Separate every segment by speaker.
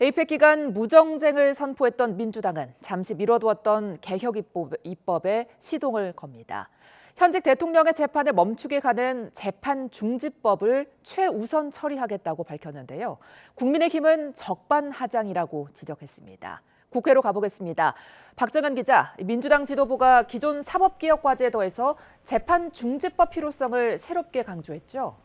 Speaker 1: 에이펙 기간 무정쟁을 선포했던 민주당은 잠시 미뤄두었던 개혁 입법에 시동을 겁니다. 현직 대통령의 재판을 멈추게 가는 재판 중지법을 최우선 처리하겠다고 밝혔는데요. 국민의힘은 적반하장이라고 지적했습니다. 국회로 가보겠습니다. 박정현 기자, 민주당 지도부가 기존 사법개혁 과제에 더해서 재판 중지법 필요성을 새롭게 강조했죠.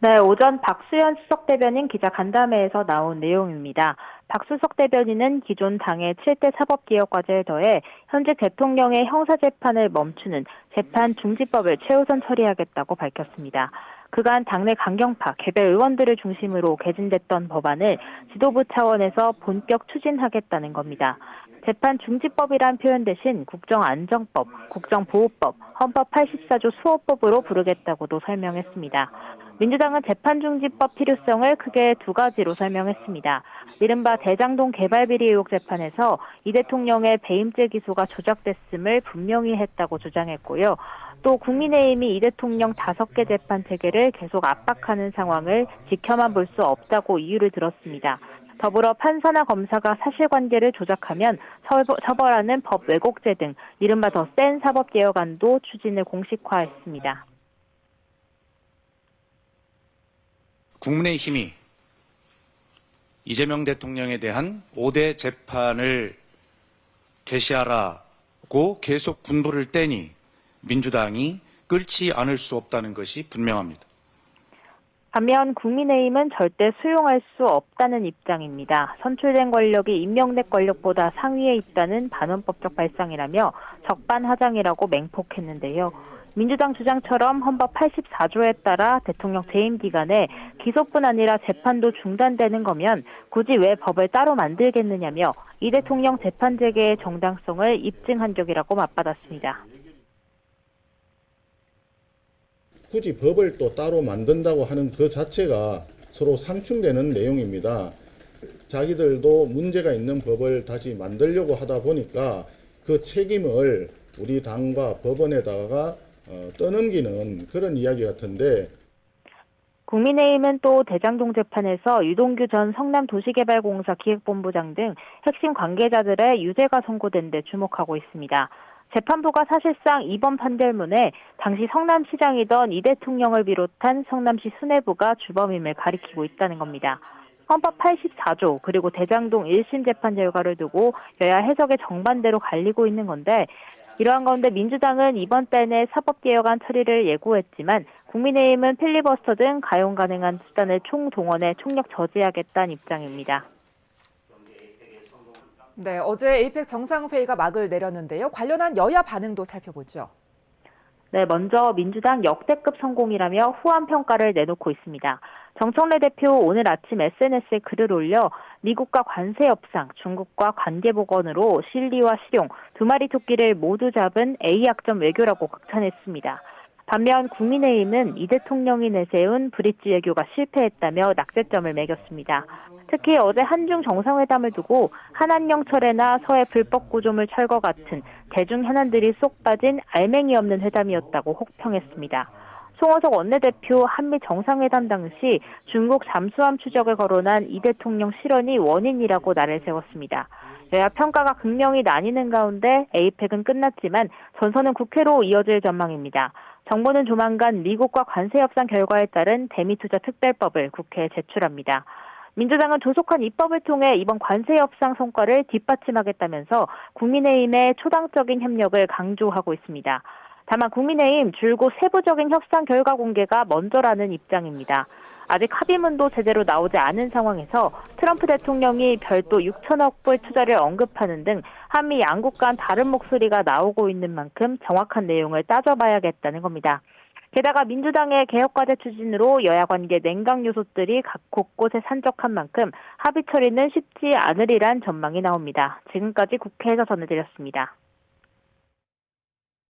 Speaker 2: 네, 오전 박수현 수석대변인 기자간담회에서 나온 내용입니다. 박수석 대변인은 기존 당의 7대 사법개혁과제에 더해 현재 대통령의 형사재판을 멈추는 재판 중지법을 최우선 처리하겠다고 밝혔습니다. 그간 당내 강경파, 개별 의원들을 중심으로 개진됐던 법안을 지도부 차원에서 본격 추진하겠다는 겁니다. 재판 중지법이란 표현 대신 국정안정법, 국정보호법, 헌법 84조 수호법으로 부르겠다고도 설명했습니다. 민주당은 재판중지법 필요성을 크게 두 가지로 설명했습니다. 이른바 대장동 개발비리 의혹 재판에서 이 대통령의 배임죄 기소가 조작됐음을 분명히 했다고 주장했고요. 또 국민의힘이 이 대통령 5개 재판 체계를 계속 압박하는 상황을 지켜만 볼 수 없다고 이유를 들었습니다. 더불어 판사나 검사가 사실관계를 조작하면 처벌하는 법 왜곡죄 등 이른바 더 센 사법개혁안도 추진을 공식화했습니다.
Speaker 3: 국민의힘이 이재명 대통령에 대한 5대 재판을 개시하라고 계속 군부를 떼니 민주당이 끌지 않을 수 없다는 것이 분명합니다.
Speaker 2: 반면 국민의힘은 절대 수용할 수 없다는 입장입니다. 선출된 권력이 임명된 권력보다 상위에 있다는 반헌법적 발상이라며 적반하장이라고 맹폭했는데요. 민주당 주장처럼 헌법 84조에 따라 대통령 재임 기간에 기소뿐 아니라 재판도 중단되는 거면 굳이 왜 법을 따로 만들겠느냐며 이 대통령 재판 재개의 정당성을 입증한 적이라고 맞받았습니다.
Speaker 4: 굳이 법을 또 따로 만든다고 하는 그 자체가 서로 상충되는 내용입니다. 자기들도 문제가 있는 법을 다시 만들려고 하다 보니까 그 책임을 우리 당과 법원에다가 떠넘기는 그런 이야기 같은데,
Speaker 2: 국민의힘은 또 대장동 재판에서 유동규 전 성남도시개발공사 기획본부장 등 핵심 관계자들의 유죄가 선고된 데 주목하고 있습니다. 재판부가 사실상 이번 판결문에 당시 성남시장이던 이 대통령을 비롯한 성남시 수뇌부가 주범임을 가리키고 있다는 겁니다. 헌법 84조 그리고 대장동 1심 재판 결과를 두고 여야 해석의 정반대로 갈리고 있는 건데, 이러한 가운데 민주당은 이번 달 내 사법개혁안 처리를 예고했지만 국민의힘은 필리버스터 등 가용 가능한 수단을 총동원해 총력 저지하겠다는 입장입니다.
Speaker 1: 네, 어제 에이펙 정상회의가 막을 내렸는데요. 관련한 여야 반응도 살펴보죠.
Speaker 2: 네, 먼저 민주당 역대급 성공이라며 후한 평가를 내놓고 있습니다. 정청래 대표 오늘 아침 SNS에 글을 올려 미국과 관세 협상, 중국과 관계 복원으로 실리와 실용, 두 마리 토끼를 모두 잡은 A약점 외교라고 극찬했습니다. 반면 국민의힘은 이 대통령이 내세운 브릿지 외교가 실패했다며 낙제점을 매겼습니다. 특히 어제 한중 정상회담을 두고 한한령 철회나 서해 불법 구조물 철거 같은 대중 현안들이 쏙 빠진 알맹이 없는 회담이었다고 혹평했습니다. 송호석 원내대표 한미 정상회담 당시 중국 잠수함 추적을 거론한 이 대통령 실언이 원인이라고 날을 세웠습니다. 여야 평가가 극명히 나뉘는 가운데 에이펙은 끝났지만 전선은 국회로 이어질 전망입니다. 정부는 조만간 미국과 관세 협상 결과에 따른 대미투자 특별법을 국회에 제출합니다. 민주당은 조속한 입법을 통해 이번 관세 협상 성과를 뒷받침하겠다면서 국민의힘의 초당적인 협력을 강조하고 있습니다. 다만 국민의힘 줄곧 세부적인 협상 결과 공개가 먼저라는 입장입니다. 아직 합의문도 제대로 나오지 않은 상황에서 트럼프 대통령이 별도 6천억 불 투자를 언급하는 등 한미 양국 간 다른 목소리가 나오고 있는 만큼 정확한 내용을 따져봐야겠다는 겁니다. 게다가 민주당의 개혁과제 추진으로 여야 관계 냉각 요소들이 각 곳곳에 산적한 만큼 합의 처리는 쉽지 않으리란 전망이 나옵니다. 지금까지 국회에서 전해드렸습니다.